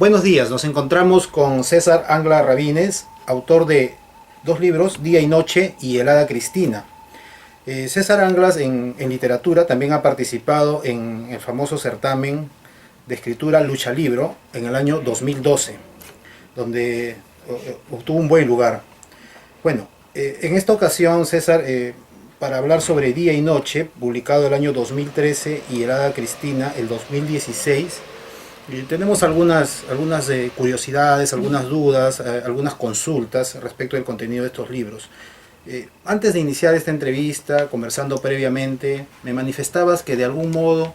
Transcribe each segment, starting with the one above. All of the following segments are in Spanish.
Buenos días, nos encontramos con César Angla Rabines, autor de dos libros, Día y Noche y El Hada Cristina. César Anglas en literatura también ha participado en el famoso certamen de escritura Lucha Libro en el año 2012, donde obtuvo un buen lugar. Bueno, en esta ocasión, César, para hablar sobre Día y Noche, publicado el año 2013, y El Hada Cristina el 2016, tenemos algunas curiosidades, algunas dudas, algunas consultas respecto del contenido de estos libros. Antes de iniciar esta entrevista, conversando previamente, me manifestabas que de algún modo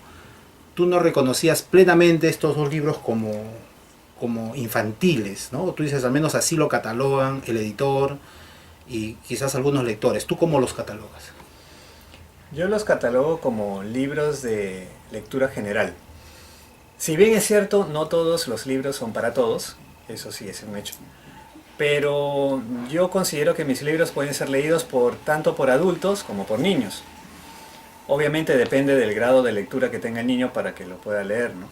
tú no reconocías plenamente estos dos libros como infantiles, ¿no? Tú dices, al menos así lo catalogan el editor y quizás algunos lectores. ¿Tú cómo los catalogas? Yo los catalogo como libros de lectura general. Si bien es cierto, no todos los libros son para todos, eso sí es un hecho, pero yo considero que mis libros pueden ser leídos tanto por adultos como por niños. Obviamente depende del grado de lectura que tenga el niño para que lo pueda leer, ¿no?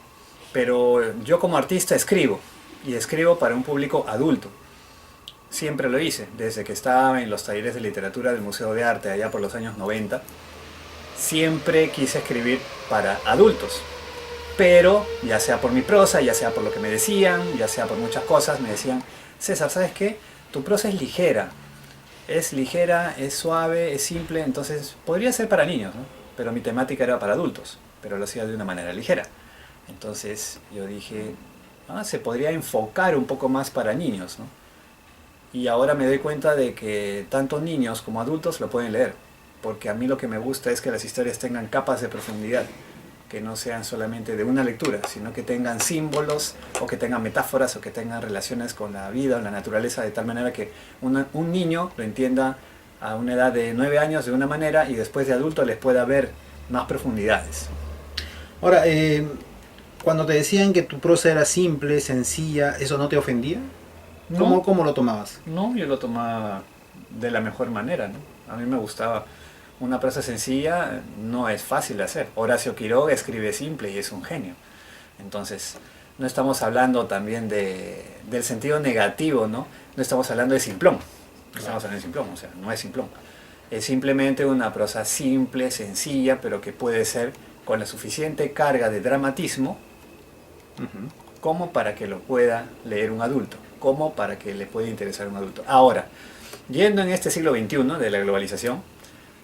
Pero yo como artista escribo, y escribo para un público adulto. Siempre lo hice, desde que estaba en los talleres de literatura del Museo de Arte allá por los años 90. Siempre quise escribir para adultos. Pero ya sea por mi prosa, ya sea por lo que me decían, ya sea por muchas cosas, me decían: César, ¿sabes qué? Tu prosa es ligera, es suave, es simple, entonces podría ser para niños, ¿no? Pero mi temática era para adultos, pero lo hacía de una manera ligera. Entonces yo dije, se podría enfocar un poco más para niños, ¿no? Y ahora me doy cuenta de que tanto niños como adultos lo pueden leer, porque a mí lo que me gusta es que las historias tengan capas de profundidad, que no sean solamente de una lectura, sino que tengan símbolos, o que tengan metáforas, o que tengan relaciones con la vida o la naturaleza, de tal manera que un niño lo entienda a una edad de 9 años de una manera, y después de adulto les pueda ver más profundidades. Ahora, cuando te decían que tu prosa era simple, sencilla, ¿eso no te ofendía? No, ¿Cómo lo tomabas? no, yo lo tomaba de la mejor manera, ¿no? A mí me gustaba. Una prosa sencilla no es fácil de hacer. Horacio Quiroga escribe simple y es un genio. Entonces, no estamos hablando también del sentido negativo, ¿no? No estamos hablando de simplón. No estamos hablando de simplón, o sea, no es simplón. Es simplemente una prosa simple, sencilla, pero que puede ser con la suficiente carga de dramatismo como para que lo pueda leer un adulto, como para que le pueda interesar a un adulto. Ahora, yendo en este siglo XXI de la globalización,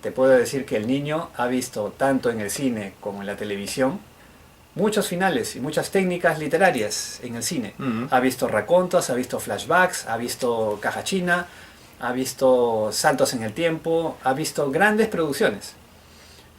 te puedo decir que el niño ha visto tanto en el cine como en la televisión muchos finales y muchas técnicas literarias en el cine. Ha visto racontos, ha visto flashbacks, ha visto caja china, ha visto saltos en el tiempo, ha visto grandes producciones.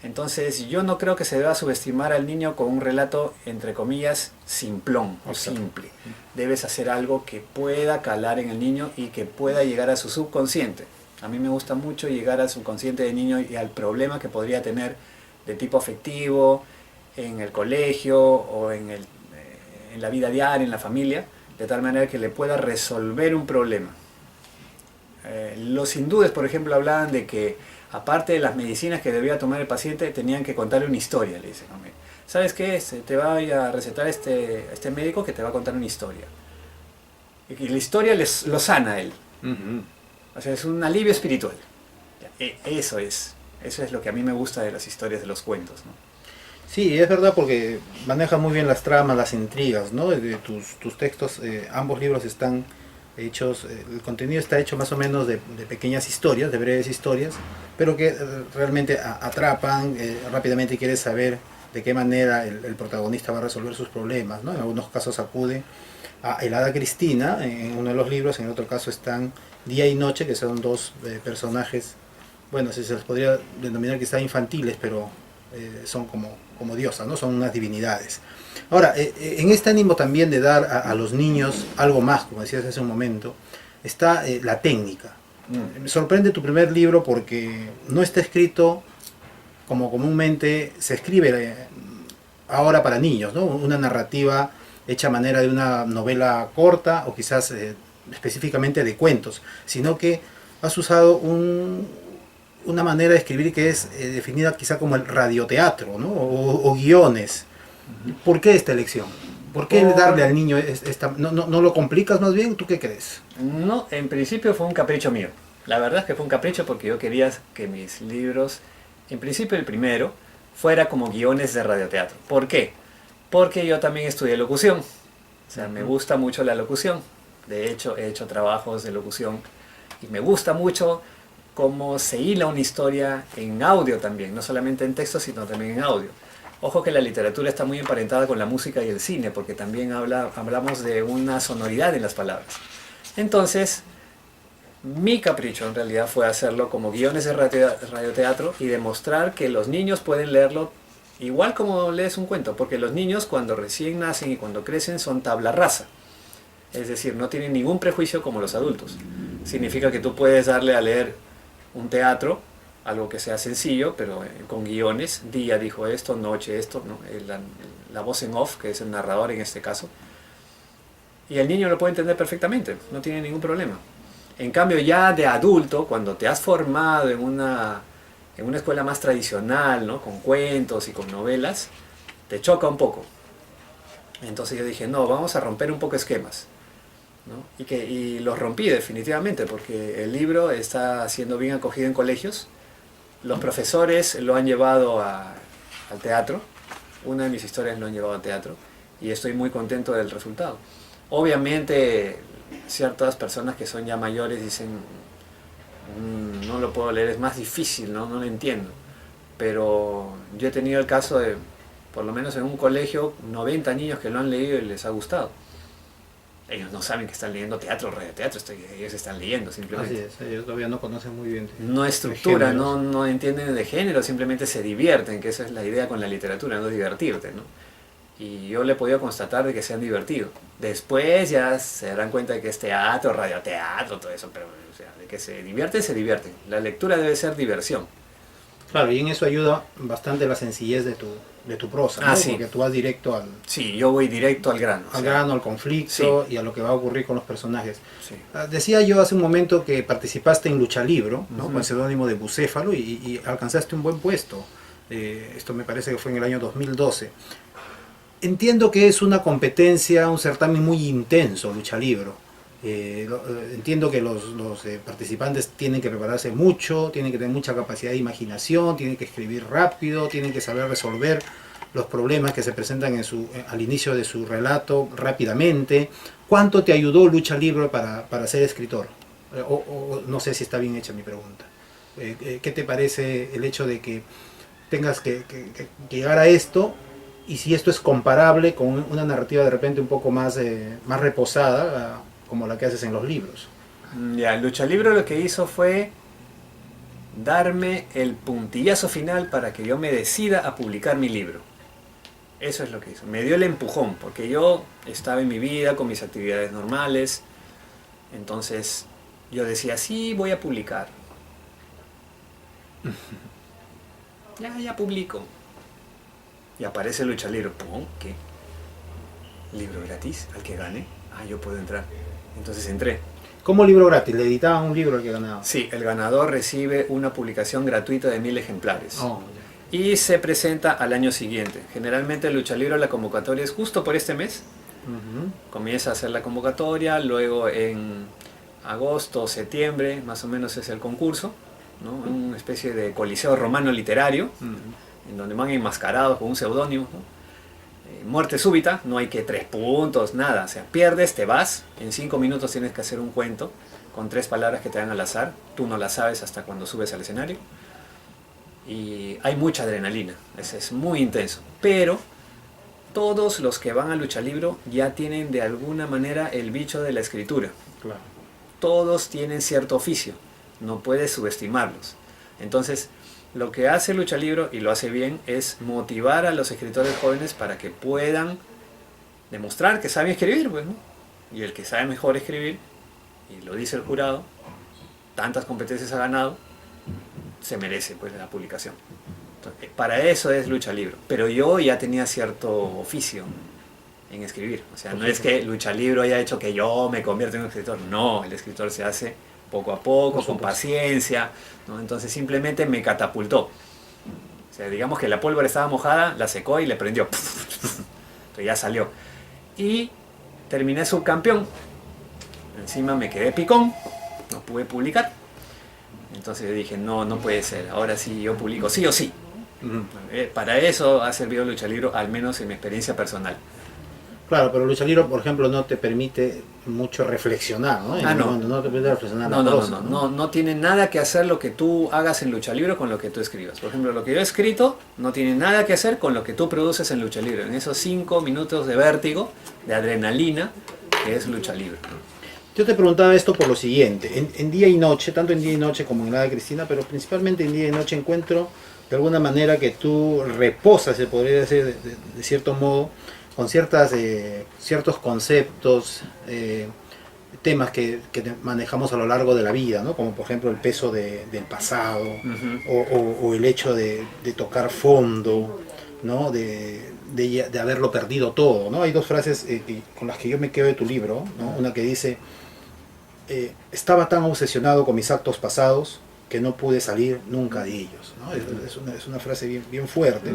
Entonces yo no creo que se deba subestimar al niño con un relato, entre comillas, simplón o simple. Debes hacer algo que pueda calar en el niño y que pueda llegar a su subconsciente. A mí me gusta mucho llegar al subconsciente del niño y al problema que podría tener de tipo afectivo en el colegio o en la vida diaria, en la familia, de tal manera que le pueda resolver un problema. Los hindúes, por ejemplo, hablaban de que aparte de las medicinas que debía tomar el paciente, tenían que contarle una historia. Le dicen: ¿sabes qué? Te va a recetar este médico que te va a contar una historia. Y la historia lo sana a él. O sea, es un alivio espiritual. Eso es lo que a mí me gusta de las historias, de los cuentos, ¿no? Sí, es verdad, porque maneja muy bien las tramas, las intrigas, ¿no? De tus textos, ambos libros están hechos, el contenido está hecho más o menos de pequeñas historias, de breves historias, pero que realmente atrapan, rápidamente quieres saber de qué manera el protagonista va a resolver sus problemas, ¿no? En algunos casos acude a El Hada Cristina, en uno de los libros, en el otro caso están Día y Noche, que son dos personajes, bueno, si se les podría denominar quizá infantiles, pero son como diosas, ¿no? Son unas divinidades. Ahora, en este ánimo también de dar a los niños algo más, como decías hace un momento, está la técnica. Me sorprende tu primer libro porque no está escrito como comúnmente se escribe ahora para niños, ¿no? Una narrativa hecha a manera de una novela corta o quizás específicamente de cuentos, sino que has usado una manera de escribir que es definida quizá como el radioteatro, ¿no? O guiones. ¿Por qué esta elección? ¿Por qué darle al niño esta... ¿No lo complicas más bien? ¿Tú qué crees? No, en principio fue un capricho mío. La verdad es que fue un capricho porque yo quería que mis libros, en principio el primero, fuera como guiones de radioteatro. ¿Por qué? Porque yo también estudié locución. O sea, me gusta mucho la locución. De hecho, he hecho trabajos de locución y me gusta mucho cómo se hila una historia en audio también, no solamente en texto, sino también en audio. Ojo que la literatura está muy emparentada con la música y el cine, porque también hablamos de una sonoridad en las palabras. Entonces, mi capricho en realidad fue hacerlo como guiones de radioteatro y demostrar que los niños pueden leerlo igual como lees un cuento, porque los niños cuando recién nacen y cuando crecen son tabla rasa. Es decir, no tienen ningún prejuicio como los adultos. Significa que tú puedes darle a leer un teatro, algo que sea sencillo, pero con guiones, día dijo esto, noche esto, ¿no? La voz en off, que es el narrador en este caso, y el niño lo puede entender perfectamente, no tiene ningún problema. En cambio ya de adulto, cuando te has formado en una escuela más tradicional, ¿no? Con cuentos y con novelas, te choca un poco. Entonces yo dije, no, vamos a romper un poco esquemas, ¿no? Y los rompí definitivamente, porque el libro está siendo bien acogido en colegios. Los profesores lo han llevado al teatro. Una de mis historias lo han llevado al teatro. Y estoy muy contento del resultado. Obviamente, ciertas personas que son ya mayores dicen, no lo puedo leer, es más difícil, ¿no? No lo entiendo. Pero yo he tenido el caso de, por lo menos en un colegio, 90 niños que lo han leído y les ha gustado. Ellos no saben que están leyendo teatro, radioteatro, ellos están leyendo simplemente. Así es, ellos todavía no conocen muy bien. No estructura, no entienden de género, simplemente se divierten, que esa es la idea con la literatura, no divertirte, ¿no? Y yo le he podido constatar de que se han divertido. Después ya se darán cuenta de que es teatro, radioteatro, todo eso, pero o sea, de que se divierten, se divierten. La lectura debe ser diversión. Claro, y en eso ayuda bastante la sencillez de tu prosa, ¿no? Sí. Porque tú vas directo al... Sí, yo voy directo al grano. Al grano, al conflicto, sí. Y a lo que va a ocurrir con los personajes. Sí. Decía yo hace un momento que participaste en Lucha Libro, ¿no? Uh-huh. Con el seudónimo de Bucéfalo y alcanzaste un buen puesto. Esto me parece que fue en el año 2012. Entiendo que es una competencia, un certamen muy intenso, Lucha Libro. Entiendo que los participantes tienen que prepararse mucho, tienen que tener mucha capacidad de imaginación, tienen que escribir rápido, tienen que saber resolver los problemas que se presentan al inicio de su relato rápidamente. ¿Cuánto te ayudó Lucha Libro para ser escritor? No sé si está bien hecha mi pregunta. ¿Qué te parece el hecho de que tengas que llegar a esto? Y si esto es comparable con una narrativa de repente un poco más reposada, como la que haces en los libros. Ya, Lucha Libro lo que hizo fue darme el puntillazo final para que yo me decida a publicar mi libro. Eso es lo que hizo. Me dio el empujón, porque yo estaba en mi vida con mis actividades normales. Entonces yo decía, sí, voy a publicar. Ya publico. Y aparece Lucha Libro. ¡Pum! ¿Qué? ¿Libro gratis? ¿Al que gane? Ah, yo puedo entrar. Entonces entré. ¿Cómo libro gratis? ¿Le editaban un libro al que ganaba? Sí, el ganador recibe una publicación gratuita de 1000 ejemplares. Oh, y se presenta al año siguiente. Generalmente Lucha Libro, la convocatoria es justo por este mes. Uh-huh. Comienza a hacer la convocatoria, luego en agosto, septiembre, más o menos es el concurso, ¿no? Una especie de coliseo romano literario, en donde van enmascarados con un seudónimo, ¿no? Muerte súbita, no hay que 3 puntos, nada, o sea, pierdes, te vas, en 5 minutos tienes que hacer un cuento con 3 palabras que te dan al azar, tú no las sabes hasta cuando subes al escenario, y hay mucha adrenalina, es muy intenso, pero todos los que van a Lucha Libro ya tienen de alguna manera el bicho de la escritura. Claro. Todos tienen cierto oficio, no puedes subestimarlos. Entonces, lo que hace Lucha Libro, y lo hace bien, es motivar a los escritores jóvenes para que puedan demostrar que saben escribir, pues, ¿no? Y el que sabe mejor escribir, y lo dice el jurado, tantas competencias ha ganado, se merece, pues, la publicación. Entonces, para eso es Lucha Libro. Pero yo ya tenía cierto oficio en escribir. O sea, no es que Lucha Libro haya hecho que yo me convierta en un escritor. No, el escritor se hace poco a poco, con paciencia, ¿no? Entonces simplemente me catapultó. O sea, digamos que la pólvora estaba mojada, la secó y le prendió. Entonces ya salió. y terminé subcampeón. Encima me quedé picón, no pude publicar. Entonces yo dije, no, no puede ser, ahora sí yo publico, sí o sí. Para eso ha servido Lucha Libre, al menos en mi experiencia personal. Claro, pero Lucha Libre, por ejemplo, no te permite mucho reflexionar, ¿no? No te permite reflexionar no tiene nada que hacer lo que tú hagas en Lucha Libre con lo que tú escribas. Por ejemplo, lo que yo he escrito no tiene nada que hacer con lo que tú produces en Lucha Libre. En esos 5 minutos de vértigo, de adrenalina, que es Lucha Libre. Yo te preguntaba esto por lo siguiente, en Día y Noche, tanto en Día y Noche como en la de Cristina, pero principalmente en Día y Noche encuentro de alguna manera que tú reposas, se podría decir de cierto modo, con ciertos conceptos, temas que manejamos a lo largo de la vida, ¿no? Como por ejemplo el peso del pasado, o el hecho de tocar fondo, ¿no? de haberlo perdido todo, ¿no? Hay dos frases con las que yo me quedo de tu libro, ¿no? Una que dice, estaba tan obsesionado con mis actos pasados que no pude salir nunca de ellos, ¿no? Es una frase bien fuerte,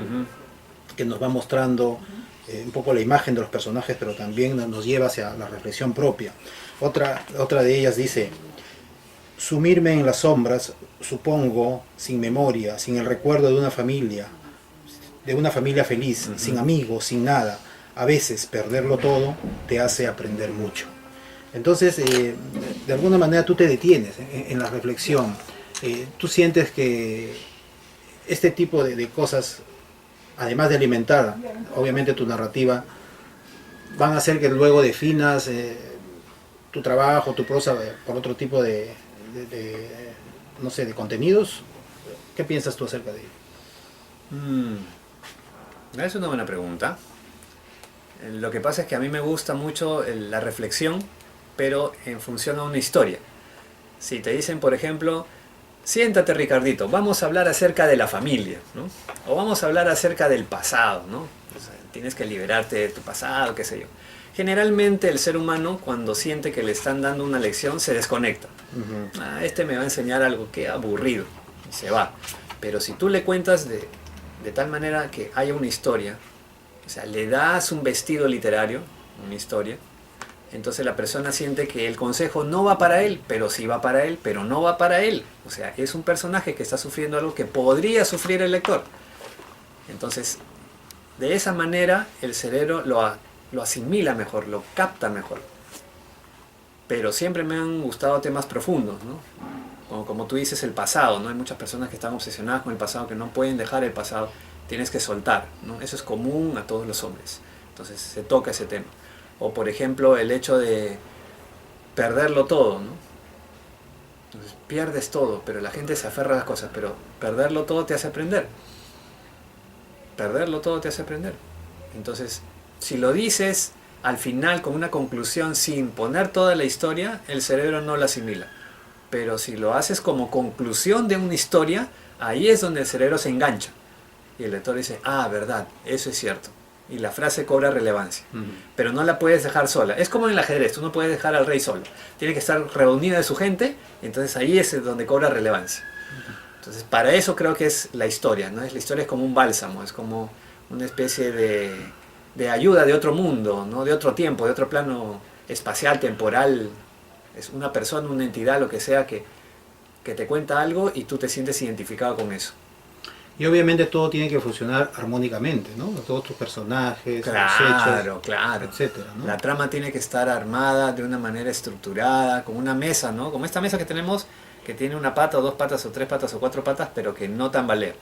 que nos va mostrando un poco la imagen de los personajes, pero también nos lleva hacia la reflexión propia. Otra de ellas dice, sumirme en las sombras, supongo, sin memoria, sin el recuerdo de una familia feliz, sin amigos, sin nada. A veces perderlo todo te hace aprender mucho. Entonces, de alguna manera tú te detienes en la reflexión. Tú sientes que este tipo de cosas, además de alimentar obviamente tu narrativa, van a hacer que luego definas tu trabajo, tu prosa por otro tipo no sé, de contenidos. ¿Qué piensas tú acerca de ello? Es una buena pregunta. Lo que pasa es que a mí me gusta mucho la reflexión, pero en función a una historia. Si te dicen, por ejemplo, siéntate Ricardito, vamos a hablar acerca de la familia, ¿no? O vamos a hablar acerca del pasado, ¿no? O sea, tienes que liberarte de tu pasado, qué sé yo. Generalmente el ser humano, cuando siente que le están dando una lección, se desconecta. Este me va a enseñar algo, que aburrido, y se va. Pero si tú le cuentas de tal manera que haya una historia, o sea, le das un vestido literario, una historia, entonces la persona siente que el consejo no va para él, pero sí va para él, pero no va para él. O sea, es un personaje que está sufriendo algo que podría sufrir el lector. Entonces, de esa manera el cerebro lo asimila mejor, lo capta mejor. Pero siempre me han gustado temas profundos, ¿no? Como tú dices, el pasado, ¿no? Hay muchas personas que están obsesionadas con el pasado, que no pueden dejar el pasado. Tienes que soltar, ¿no? Eso es común a todos los hombres. Entonces se toca ese tema. O por ejemplo el hecho de perderlo todo, ¿no? Entonces pierdes todo, pero la gente se aferra a las cosas, pero perderlo todo te hace aprender. Perderlo todo te hace aprender. Entonces, si lo dices al final con una conclusión sin poner toda la historia, el cerebro no la asimila. Pero si lo haces como conclusión de una historia, ahí es donde el cerebro se engancha. Y el lector dice, ah, verdad, eso es cierto. Y la frase cobra relevancia. Pero no la puedes dejar sola. Es como en el ajedrez, tú no puedes dejar al rey solo. Tiene que estar reunida de su gente, entonces ahí es donde cobra relevancia. Entonces, para eso creo que es la historia, ¿no? La historia es como un bálsamo, es como una especie de ayuda de otro mundo, ¿no? De otro tiempo, de otro plano espacial, temporal. Es una persona, una entidad, lo que sea, que te cuenta algo y tú te sientes identificado con eso. Y obviamente todo tiene que funcionar armónicamente, ¿no? Todos tus personajes, claro, los hechos, etcétera, ¿no? La trama tiene que estar armada de una manera estructurada, como una mesa, ¿no? Como esta mesa que tenemos, que tiene una pata, o 2 patas, o 3 patas, o 4 patas, pero que no tambalea.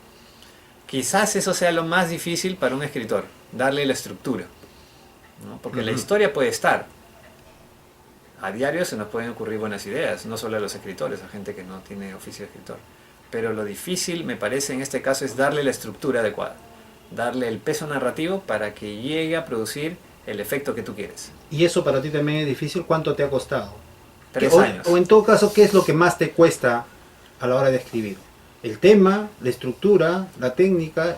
Quizás eso sea lo más difícil para un escritor, darle la estructura, ¿no? Porque la historia puede estar. A diario se nos pueden ocurrir buenas ideas, no solo a los escritores, a gente que no tiene oficio de escritor. Pero lo difícil, me parece, en este caso es darle la estructura adecuada, darle el peso narrativo para que llegue a producir el efecto que tú quieres. ¿Y eso para ti también es difícil? ¿Cuánto te ha costado? 3 años. O en todo caso, ¿qué es lo que más te cuesta a la hora de escribir? ¿El tema, la estructura, la técnica,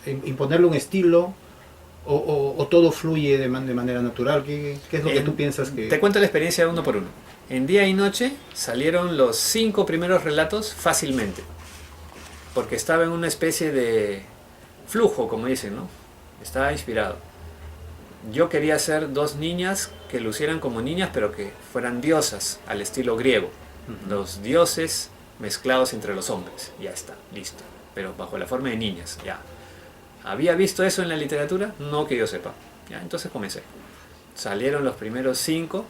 imponerle un estilo, o todo fluye de manera natural? ¿Qué es lo que tú piensas que...? Te cuento la experiencia uno por uno. En Día y Noche salieron los 5 primeros relatos fácilmente, porque estaba en una especie de flujo, como dicen, ¿no? Estaba inspirado. yo quería hacer dos niñas que lucieran como niñas, pero que fueran diosas, al estilo griego. Los dioses mezclados entre los hombres. Ya está, listo. Pero bajo la forma de niñas, ya. ¿Había visto eso en la literatura? No que yo sepa. Ya, entonces comencé. Salieron los primeros 5,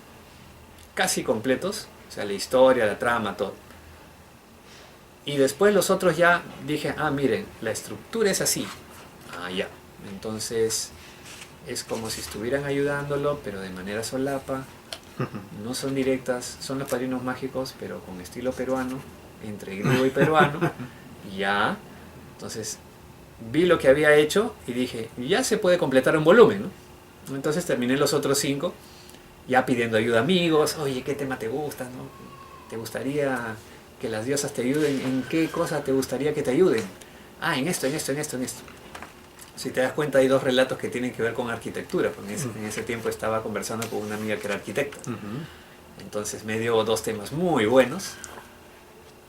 casi completos. O sea, la historia, la trama, todo. Y después los otros ya dije, miren, la estructura es así. Ya. Entonces es como si estuvieran ayudándolo, pero de manera solapa. No son directas, son los padrinos mágicos, pero con estilo peruano, entre griego y peruano. Ya. Entonces vi lo que había hecho y dije, ya se puede completar un volumen, ¿no? Entonces terminé los otros 5, ya pidiendo ayuda a amigos. Oye, ¿qué tema te gusta, no? ¿Te gustaría que las diosas te ayuden? ¿En qué cosa te gustaría que te ayuden? En esto. Si te das cuenta, hay 2 relatos que tienen que ver con arquitectura, porque en ese tiempo estaba conversando con una amiga que era arquitecta. Entonces me dio 2 temas muy buenos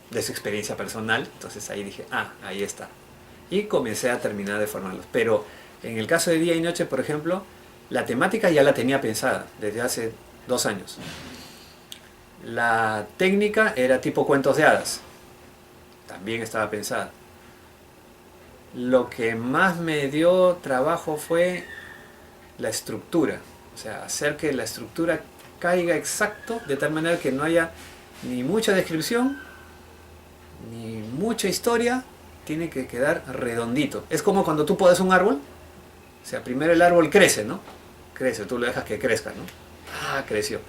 de su experiencia personal. Entonces ahí dije, ahí está. Y comencé a terminar de formarlos. Pero en el caso de Día y Noche, por ejemplo, la temática ya la tenía pensada desde hace 2 años. La técnica era tipo cuentos de hadas. También estaba pensada. Lo que más me dio trabajo fue la estructura. O sea, hacer que la estructura caiga exacto, de tal manera que no haya ni mucha descripción, ni mucha historia. Tiene que quedar redondito. Es como cuando tú podas un árbol. O sea, primero el árbol crece, ¿no? Crece, tú lo dejas que crezca, ¿no? Creció.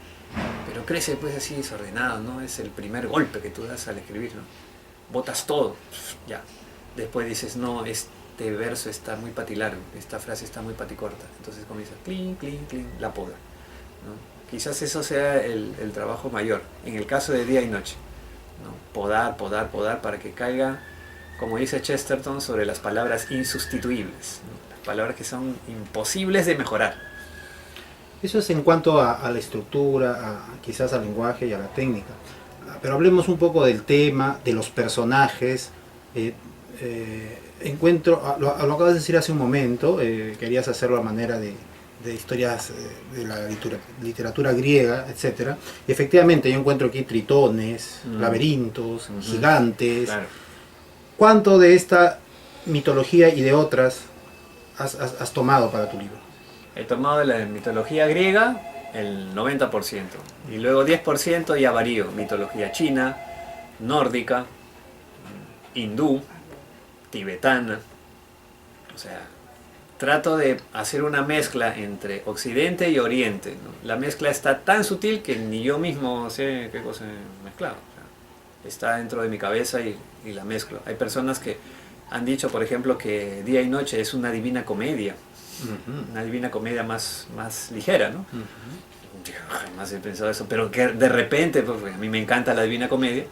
Pero crece pues así desordenado, ¿no? Es el primer golpe que tú das al escribir, ¿no? Botas todo, ya. Después dices, no, este verso está muy patilargo, esta frase está muy paticorta. Entonces comienza, clink, clink, clink, la poda, ¿no? Quizás eso sea el trabajo mayor, en el caso de Día y Noche, ¿no? Podar para que caiga, como dice Chesterton, sobre las palabras insustituibles, ¿no? Las palabras que son imposibles de mejorar. Eso es en cuanto a la estructura, quizás al lenguaje y a la técnica. Pero hablemos un poco del tema, de los personajes. Lo acabas de decir hace un momento, querías hacerlo a manera de historias de la literatura griega, etc. Y efectivamente yo encuentro aquí tritones, laberintos, gigantes. Claro. ¿Cuánto de esta mitología y de otras has tomado para tu libro? He tomado de la mitología griega el 90%. Y luego 10% ya varío. Mitología china, nórdica, hindú, tibetana. O sea, trato de hacer una mezcla entre Occidente y Oriente, ¿no? La mezcla está tan sutil que ni yo mismo sé qué cosa he mezclado. O sea, está dentro de mi cabeza y la mezclo. Hay personas que han dicho, por ejemplo, que Día y Noche es una divina comedia. Una divina comedia más ligera, ¿no? Yo jamás he pensado eso, pero que de repente, pues, a mí me encanta la divina comedia,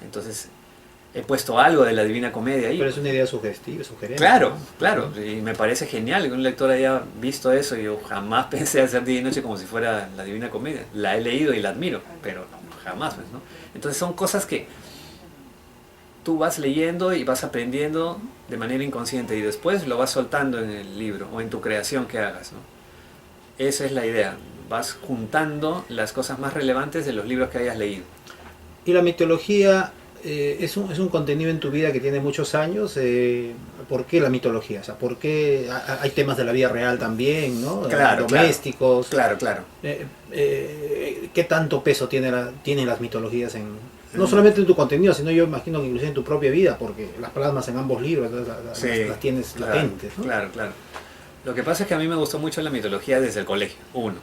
entonces he puesto algo de la divina comedia ahí. Pero es una idea sugestiva, sugerente. Claro, claro, y me parece genial que un lector haya visto eso. Yo jamás pensé hacer Día y Noche como si fuera la divina comedia. La he leído y la admiro, pero jamás, pues, ¿no? Entonces son cosas que tú vas leyendo y vas aprendiendo de manera inconsciente y después lo vas soltando en el libro o en tu creación que hagas, ¿no? Esa es la idea, vas juntando las cosas más relevantes de los libros que hayas leído. Y la mitología es un contenido en tu vida que tiene muchos años. ¿Por qué la mitología? O sea, ¿por qué hay temas de la vida real también, ¿no? Claro, domésticos. Claro. ¿Qué tanto peso tienen las mitologías no solamente en tu contenido, sino yo imagino que inclusive en tu propia vida, porque las plasmas en ambos libros, las tienes latentes, ¿no? Claro. Lo que pasa es que a mí me gustó mucho la mitología desde el colegio, 1.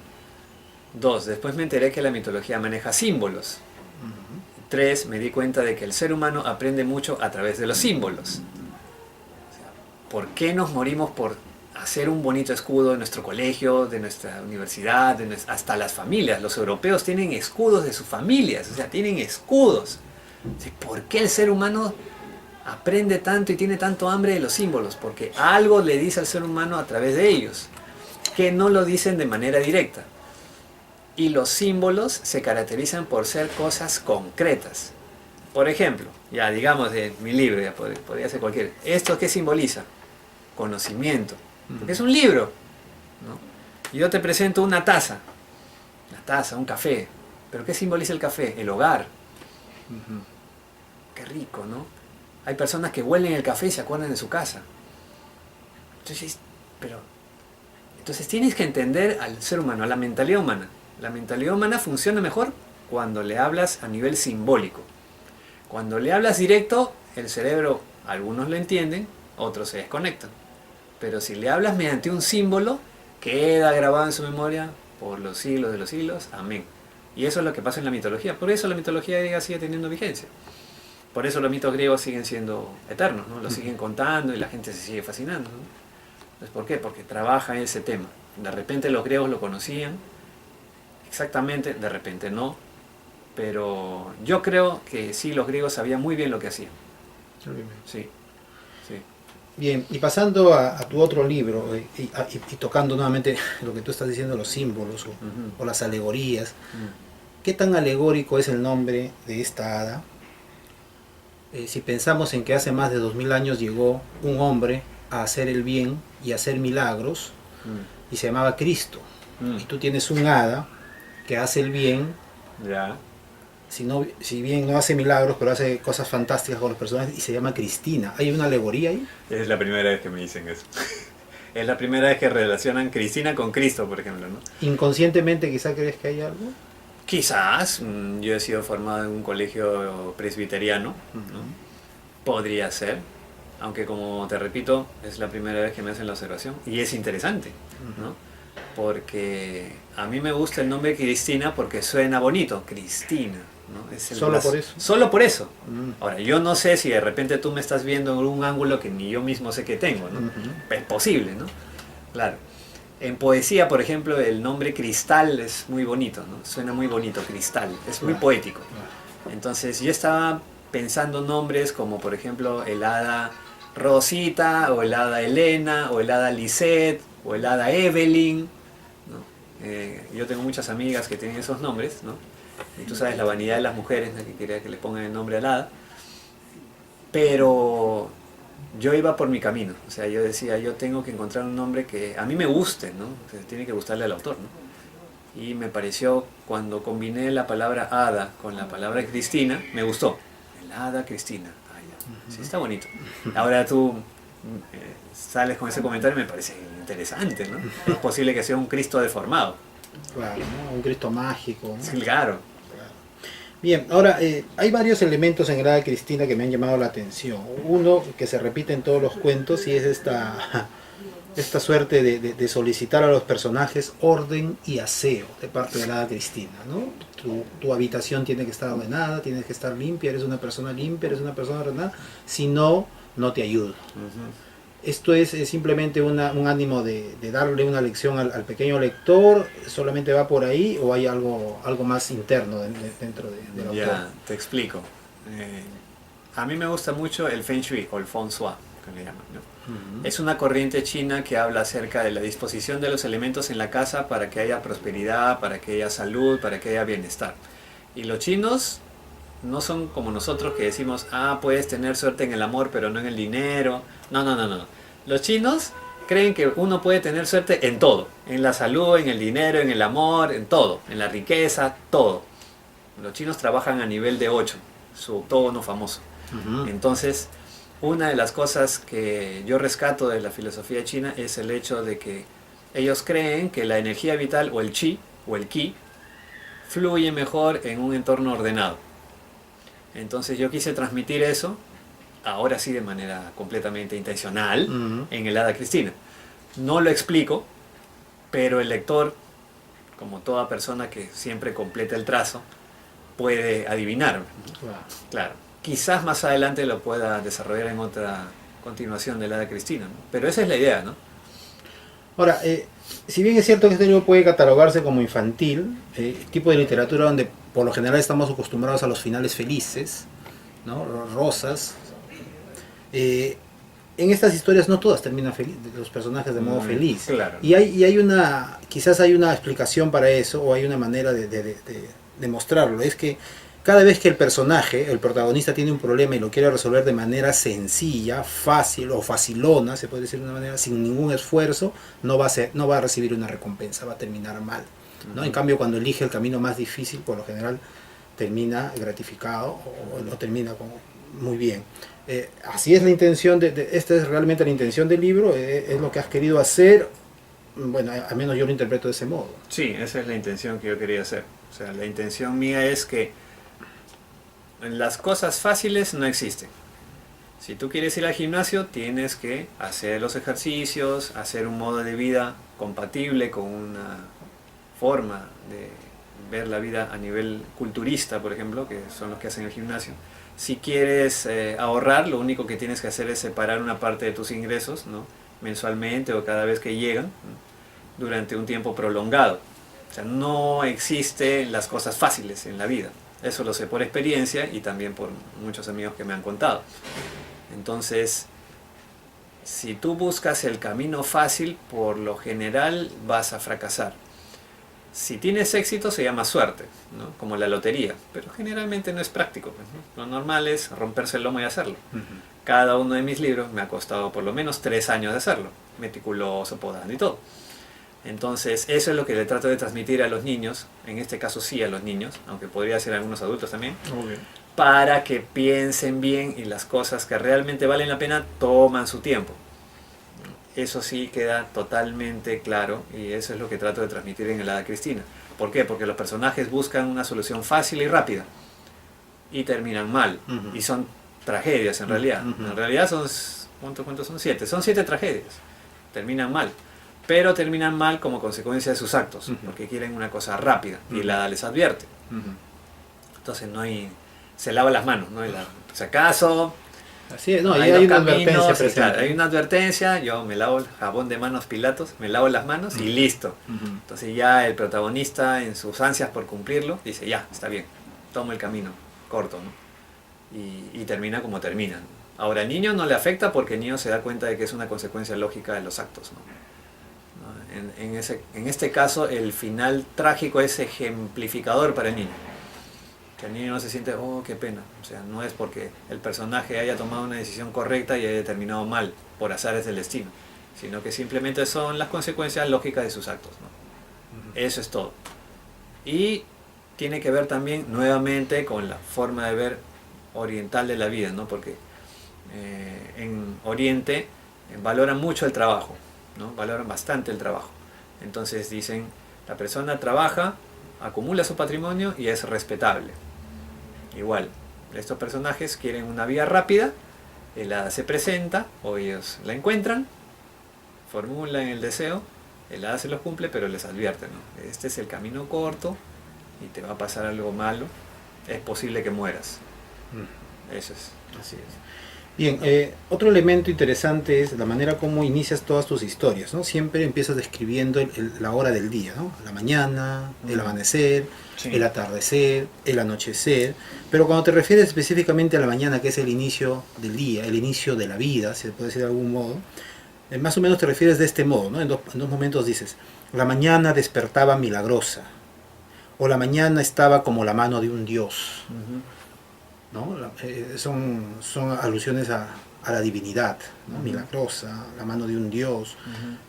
2, después me enteré que la mitología maneja símbolos. 3, me di cuenta de que el ser humano aprende mucho a través de los símbolos. O sea, ¿por qué nos morimos por hacer un bonito escudo de nuestro colegio, de nuestra universidad, hasta las familias? Los europeos tienen escudos de sus familias, o sea, tienen escudos. O sea, ¿por qué el ser humano aprende tanto y tiene tanto hambre de los símbolos? Porque algo le dice al ser humano a través de ellos, que no lo dicen de manera directa. Y los símbolos se caracterizan por ser cosas concretas. Por ejemplo, ya digamos de mi libro, ya podría ser cualquiera. ¿Esto qué simboliza? Conocimiento. Porque es un libro, ¿no? Yo te presento una taza, un café. ¿Pero qué simboliza el café? El hogar. Qué rico, ¿no? Hay personas que huelen el café y se acuerdan de su casa. Entonces tienes que entender al ser humano, a la mentalidad humana. La mentalidad humana funciona mejor cuando le hablas a nivel simbólico. Cuando le hablas directo, el cerebro, algunos lo entienden, otros se desconectan. Pero si le hablas mediante un símbolo, queda grabado en su memoria por los siglos de los siglos. Amén. Y eso es lo que pasa en la mitología. Por eso la mitología griega sigue teniendo vigencia. Por eso los mitos griegos siguen siendo eternos, ¿no? Los siguen contando y la gente se sigue fascinando, ¿no? Entonces, ¿por qué? Porque trabaja ese tema. De repente los griegos lo conocían, exactamente, de repente no. Pero yo creo que sí, los griegos sabían muy bien lo que hacían. Sí, sí. Bien, y pasando a tu otro libro, y tocando nuevamente lo que tú estás diciendo, los símbolos o las alegorías, ¿qué tan alegórico es el nombre de esta hada? Si pensamos en que hace más de 2000 años llegó un hombre a hacer el bien y a hacer milagros, y se llamaba Cristo, y tú tienes un hada que hace el bien, Ya. si bien no hace milagros, pero hace cosas fantásticas con los personajes, y se llama Cristina. ¿Hay una alegoría ahí? Es la primera vez que me dicen eso. Es la primera vez que relacionan Cristina con Cristo, por ejemplo, ¿no? Inconscientemente quizá crees que hay algo. Quizás, yo he sido formado en un colegio presbiteriano, ¿no? Podría ser, aunque como te repito, es la primera vez que me hacen la observación, y es interesante, ¿no? Porque a mí me gusta el nombre Cristina porque suena bonito, Cristina, ¿no? Es el Solo por eso. Solo por eso. Ahora, yo no sé si de repente tú me estás viendo en un ángulo que ni yo mismo sé que tengo, ¿no? Es posible, ¿no? Claro. En poesía, por ejemplo, el nombre Cristal es muy bonito, ¿no? Suena muy bonito, Cristal, es muy poético. Entonces yo estaba pensando nombres como, por ejemplo, el hada Rosita, o el hada Elena, o el hada Lisette, o el hada Evelyn, ¿no? Yo tengo muchas amigas que tienen esos nombres, ¿no? Y tú sabes la vanidad de las mujeres, ¿no? Que quería que le pongan el nombre al hada. Pero yo iba por mi camino, o sea, yo decía, yo tengo que encontrar un nombre que a mí me guste, ¿no? Que tiene que gustarle al autor, ¿no? Y me pareció, cuando combiné la palabra hada con la palabra Cristina, me gustó. El hada Cristina, sí, está bonito. Ahora tú sales con ese comentario y me parece interesante, ¿no? Es posible que sea un Cristo deformado. Claro, ¿no? Un Cristo mágico, ¿no? Sí, claro. Bien, ahora hay varios elementos en el hada Cristina que me han llamado la atención. Uno que se repite en todos los cuentos y es esta suerte de solicitar a los personajes orden y aseo de parte de la hada Cristina, ¿no? Tu habitación tiene que estar ordenada, tienes que estar limpia, eres una persona limpia, eres una persona ordenada, si no, no te ayudo. Esto es simplemente un ánimo de darle una lección al pequeño lector, solamente va por ahí o hay algo más interno dentro del autor. Ya, te explico. A mí me gusta mucho el Feng Shui o el Feng Shui, que le llaman, ¿no? Es una corriente china que habla acerca de la disposición de los elementos en la casa para que haya prosperidad, para que haya salud, para que haya bienestar. Y los chinos no son como nosotros que decimos, puedes tener suerte en el amor pero no en el dinero. No. Los chinos creen que uno puede tener suerte en todo, en la salud, en el dinero, en el amor, en todo, en la riqueza, todo. Los chinos trabajan a nivel de 8, su octógono famoso. Entonces, una de las cosas que yo rescato de la filosofía china es el hecho de que ellos creen que la energía vital o el chi o el ki fluye mejor en un entorno ordenado. Entonces yo quise transmitir eso, ahora sí de manera completamente intencional, en el hada Cristina. No lo explico, pero el lector, como toda persona que siempre completa el trazo, puede adivinar. Claro. Quizás más adelante lo pueda desarrollar en otra continuación del hada Cristina, ¿no? Pero esa es la idea, ¿no? Ahora, si bien es cierto que este libro puede catalogarse como infantil, tipo de literatura donde por lo general estamos acostumbrados a los finales felices, ¿no? Rosas, en estas historias no todas terminan los personajes de modo feliz. Claro. Y quizás hay una explicación para eso, o hay una manera de mostrarlo. Es que cada vez que el personaje, el protagonista tiene un problema y lo quiere resolver de manera sencilla, fácil o facilona, se puede decir de una manera, sin ningún esfuerzo, no va a recibir una recompensa, va a terminar mal, ¿no? En cambio, cuando elige el camino más difícil, por lo general termina gratificado o lo termina como muy bien. Así es la intención, esta es realmente la intención del libro, es lo que has querido hacer. Bueno, al menos yo lo interpreto de ese modo. Sí, esa es la intención que yo quería hacer. O sea, la intención mía es que las cosas fáciles no existen. Si tú quieres ir al gimnasio, tienes que hacer los ejercicios, hacer un modo de vida compatible con una forma de ver la vida a nivel culturista, por ejemplo, que son los que hacen el gimnasio. Si quieres ahorrar, lo único que tienes que hacer es separar una parte de tus ingresos, ¿no? Mensualmente o cada vez que llegan, ¿no? Durante un tiempo prolongado. O sea, no existen las cosas fáciles en la vida. Eso lo sé por experiencia y también por muchos amigos que me han contado. Entonces, si tú buscas el camino fácil, por lo general vas a fracasar. Si tienes éxito se llama suerte, ¿no? Como la lotería, pero generalmente no es práctico, ¿no? Lo normal es romperse el lomo y hacerlo. Cada uno de mis libros me ha costado por lo menos 3 años de hacerlo, meticuloso, podando y todo. Entonces eso es lo que le trato de transmitir a los niños, en este caso sí a los niños, aunque podría ser a algunos adultos también, para que piensen bien y las cosas que realmente valen la pena toman su tiempo. Eso sí queda totalmente claro y eso es lo que trato de transmitir en el Hada Cristina. ¿Por qué? Porque los personajes buscan una solución fácil y rápida y terminan mal. Y son tragedias en realidad. En realidad son, ¿cuántos son? 7. Son 7 tragedias. Terminan mal. Pero terminan mal como consecuencia de sus actos, porque quieren una cosa rápida y el Hada les advierte. Entonces no hay... Se lava las manos, ¿no? Si acaso... Así es, no, hay una advertencia presente. Claro, hay una advertencia, yo me lavo el jabón de manos Pilatos, me lavo las manos y listo. Entonces ya el protagonista en sus ansias por cumplirlo dice, ya, está bien, tomo el camino corto, ¿no? Y termina como termina. Ahora al niño no le afecta porque el niño se da cuenta de que es una consecuencia lógica de los actos, ¿no? En este caso el final trágico es ejemplificador para el niño. Que el niño no se siente, oh, qué pena. O sea, no es porque el personaje haya tomado una decisión correcta y haya terminado mal, por azares del destino, sino que simplemente son las consecuencias lógicas de sus actos, ¿no? Eso es todo. Y tiene que ver también, nuevamente, con la forma de ver oriental de la vida, ¿no? Porque en Oriente valoran mucho el trabajo, ¿no? Valoran bastante el trabajo. Entonces dicen, la persona trabaja, acumula su patrimonio y es respetable. Igual, estos personajes quieren una vía rápida, el hada se presenta, o ellos la encuentran, formulan el deseo, el hada se los cumple, pero les advierte, ¿no? Este es el camino corto y te va a pasar algo malo, es posible que mueras. Eso es. Así es. Bien, otro elemento interesante es la manera como inicias todas tus historias, ¿no? Siempre empiezas describiendo la hora del día, ¿no? La mañana, el amanecer, sí, el atardecer, el anochecer, pero cuando te refieres específicamente a la mañana, que es el inicio del día, el inicio de la vida, si se puede decir de algún modo, más o menos te refieres de este modo, ¿no? En dos momentos dices, la mañana despertaba milagrosa, o la mañana estaba como la mano de un dios, ¿no? Son alusiones a la divinidad, ¿no? Milagrosa, la mano de un dios.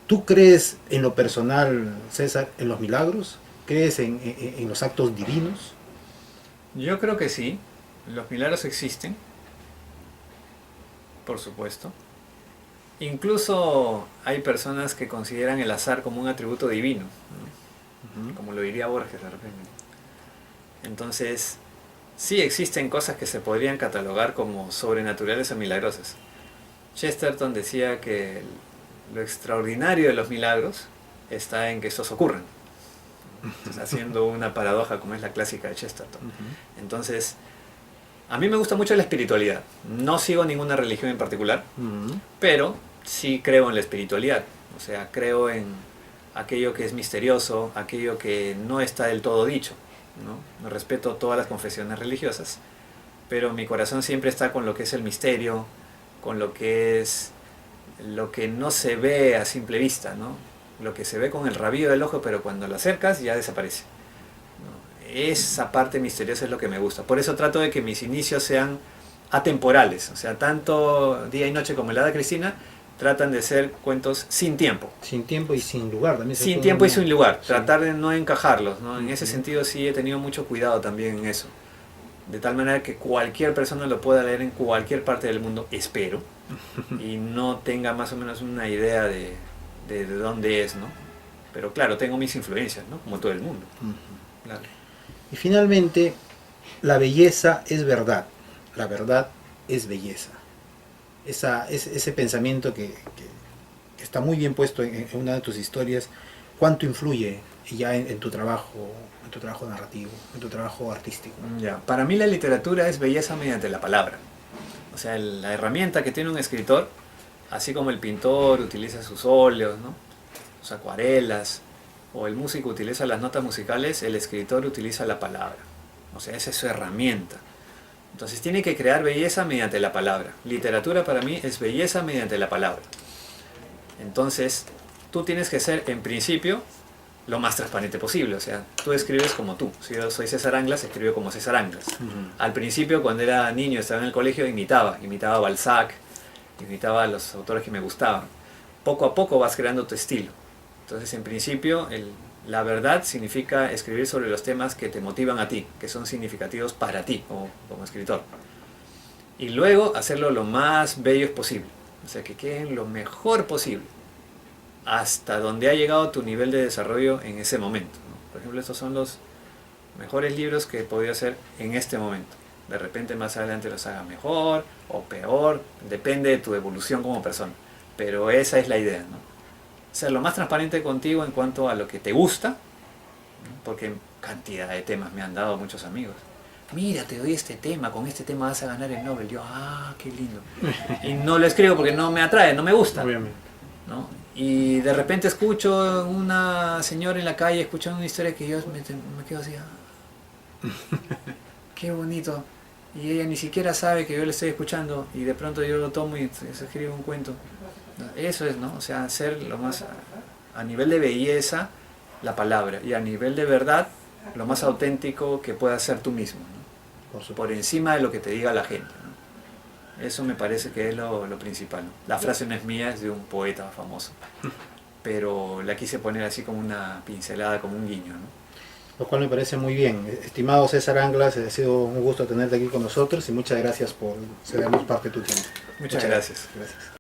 ¿Tú crees en lo personal, César, en los milagros? ¿Crees en los actos divinos? Yo creo que sí, los milagros existen, por supuesto. Incluso hay personas que consideran el azar como un atributo divino, ¿no? Como lo diría Borges de repente. Entonces, sí existen cosas que se podrían catalogar como sobrenaturales o milagrosas. Chesterton decía que lo extraordinario de los milagros está en que estos ocurren. Entonces, haciendo una paradoja como es la clásica de Chesterton. Entonces, a mí me gusta mucho la espiritualidad. No sigo ninguna religión en particular, pero sí creo en la espiritualidad. O sea, creo en aquello que es misterioso, aquello que no está del todo dicho, ¿no? Respeto todas las confesiones religiosas, pero mi corazón siempre está con lo que es el misterio, con lo que es lo que no se ve a simple vista, ¿no? Lo que se ve con el rabillo del ojo, pero cuando lo acercas ya desaparece, ¿no? esa parte misteriosa es lo que me gusta. Por eso trato de que mis inicios sean atemporales, o sea, tanto Día y Noche como el Hada Cristina tratan de ser cuentos sin tiempo. Sin tiempo y sin lugar también. Sin tiempo y sin lugar, Sí. tratar de no encajarlos, ¿no? En ese Ujú. sentido sí he tenido mucho cuidado también en eso. De tal manera que cualquier persona lo pueda leer en cualquier parte del mundo, espero, y no tenga más o menos una idea de dónde es, ¿no? Pero claro, tengo mis influencias, ¿no? Como todo el mundo. Ujú. Claro. Y finalmente, la belleza es verdad, la verdad es belleza. Ese pensamiento que está muy bien puesto en una de tus historias, ¿cuánto influye ya en tu trabajo narrativo, en tu trabajo artístico? Ya. Para mí la literatura es belleza mediante la palabra. O sea, la herramienta que tiene un escritor, así como el pintor utiliza sus óleos, ¿no? Sus acuarelas, o el músico utiliza las notas musicales, el escritor utiliza la palabra. O sea, esa es su herramienta. Entonces tiene que crear belleza mediante la palabra. Literatura para mí es belleza mediante la palabra. Entonces, tú tienes que ser, en principio, lo más transparente posible. O sea, tú escribes como tú. Si yo soy César Anglas, escribo como César Anglas. Al principio, cuando era niño, estaba en el colegio, imitaba a Balzac, imitaba a los autores que me gustaban. Poco a poco vas creando tu estilo. Entonces, en principio, la verdad significa escribir sobre los temas que te motivan a ti, que son significativos para ti como escritor. Y luego hacerlo lo más bello posible. O sea, que queden lo mejor posible. Hasta donde ha llegado tu nivel de desarrollo en ese momento, ¿no? Por ejemplo, estos son los mejores libros que he podido hacer en este momento. De repente más adelante los haga mejor o peor, depende de tu evolución como persona. Pero esa es la idea, ¿no? Ser lo más transparente contigo en cuanto a lo que te gusta, ¿no? Porque cantidad de temas me han dado muchos amigos. Mira, te doy este tema, con este tema vas a ganar el Nobel. Yo, qué lindo. Y no lo escribo porque no me atrae, no me gusta, Obviamente. ¿no? Y de repente escucho una señora en la calle escuchando una historia que yo me quedo así, qué bonito. Y ella ni siquiera sabe que yo le estoy escuchando y de pronto yo lo tomo y se escribe un cuento. Eso es, ¿no? O sea, hacer lo más a nivel de belleza la palabra y a nivel de verdad lo más auténtico que puedas ser tú mismo, ¿no? Por encima de lo que te diga la gente, ¿no? Eso me parece que es lo principal, ¿no? La frase no es mía, es de un poeta famoso, pero la quise poner así como una pincelada, como un guiño, ¿no? Lo cual me parece muy bien. Estimado César Anglas, ha sido un gusto tenerte aquí con nosotros y muchas gracias por cedernos parte de tu tiempo. Muchas gracias. Gracias.